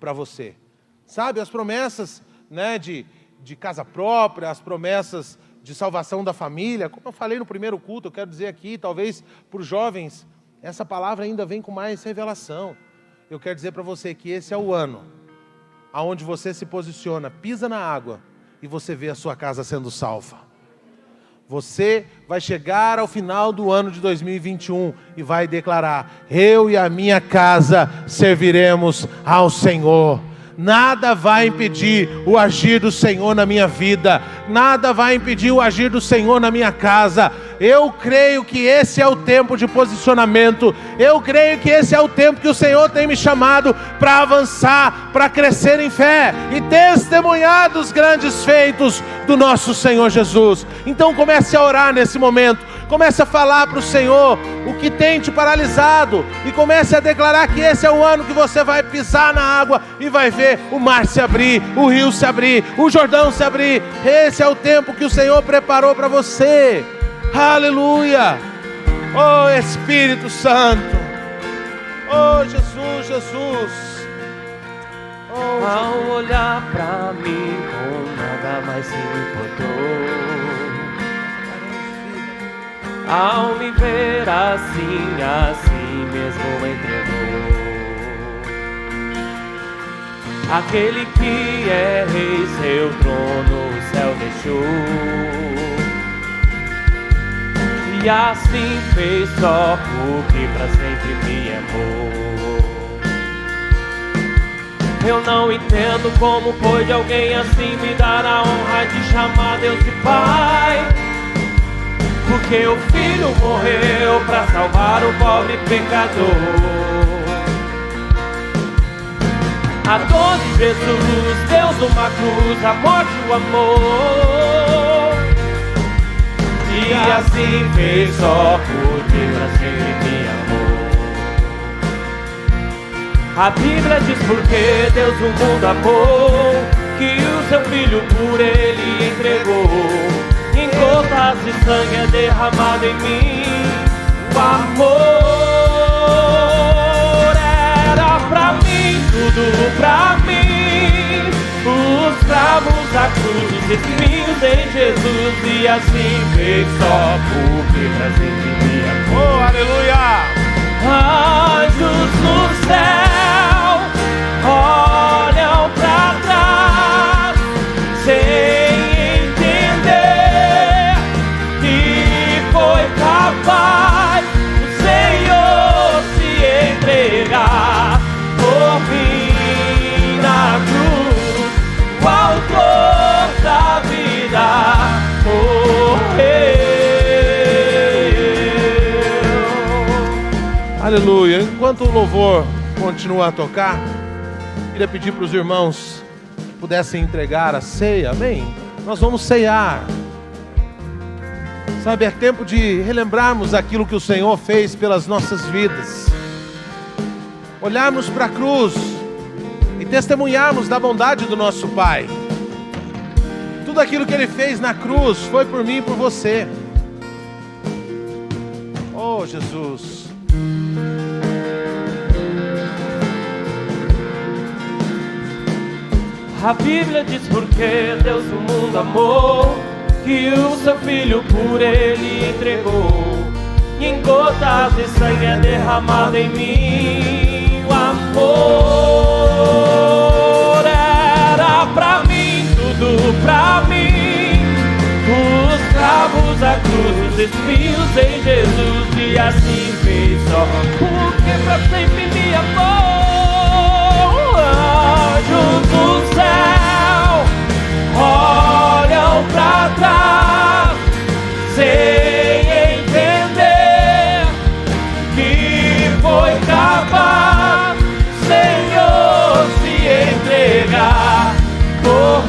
para você. Sabe, as promessas, né, de casa própria, as promessas de salvação da família. Como eu falei no primeiro culto, eu quero dizer aqui, talvez para os jovens, essa palavra ainda vem com mais revelação. Eu quero dizer para você que esse é o ano aonde você se posiciona, pisa na água e você vê a sua casa sendo salva. Você vai chegar ao final do ano de 2021 e vai declarar, eu e a minha casa serviremos ao Senhor. Nada vai impedir o agir do Senhor na minha vida. Nada vai impedir o agir do Senhor na minha casa. Eu creio que esse é o tempo de posicionamento. Eu creio que esse é o tempo que o Senhor tem me chamado para avançar, para crescer em fé e testemunhar dos grandes feitos do nosso Senhor Jesus. Então comece a orar nesse momento. Comece a falar para o Senhor o que tem te paralisado e comece a declarar que esse é o ano que você vai pisar na água e vai ver o mar se abrir, o rio se abrir, o Jordão se abrir. Esse é o tempo que o Senhor preparou para você. Aleluia! Oh Espírito Santo! Oh Jesus, Jesus! Oh, ao olhar para mim, com nada mais se importou. Ao me ver assim, assim mesmo entregou. Aquele que é rei, seu trono o céu deixou. E assim fez só porque pra sempre me amou. Eu não entendo como pode alguém assim me dar a honra de chamar Deus de Pai. Porque o Filho morreu pra salvar o pobre pecador. A dor de Jesus, Deus numa cruz, a morte e o amor. E assim fez só porque pra sempre me amou. A Bíblia diz porque Deus o mundo amou, que o seu Filho por ele entregou. Em gotas de sangue é derramado em mim o amor. Era pra mim, tudo pra mim, os cravos, a cruz, os espinhos em Jesus. E assim fez só porque pra sempre me amou. Oh, aleluia! Anjos no céu olham pra trás sem entender que foi capaz o Senhor se entregar por mim na cruz. O autor da vida morreu. Aleluia! Enquanto o louvor continua a tocar, queria pedir para os irmãos que pudessem entregar a ceia, amém? Nós vamos ceiar. Sabe, é tempo de relembrarmos aquilo que o Senhor fez pelas nossas vidas. Olharmos para a cruz e testemunharmos da bondade do nosso Pai. Tudo aquilo que Ele fez na cruz foi por mim e por você. Oh, Jesus! A Bíblia diz porque Deus o mundo amou, que o seu Filho por ele entregou. E em gotas de sangue é derramado em mim o amor. Era pra mim, tudo pra mim, os cravos, a cruz, os espinhos em Jesus. E assim fez só porque pra sempre me amou. Anjos do céu olham pra trás sem entender que foi capaz Senhor se entregar por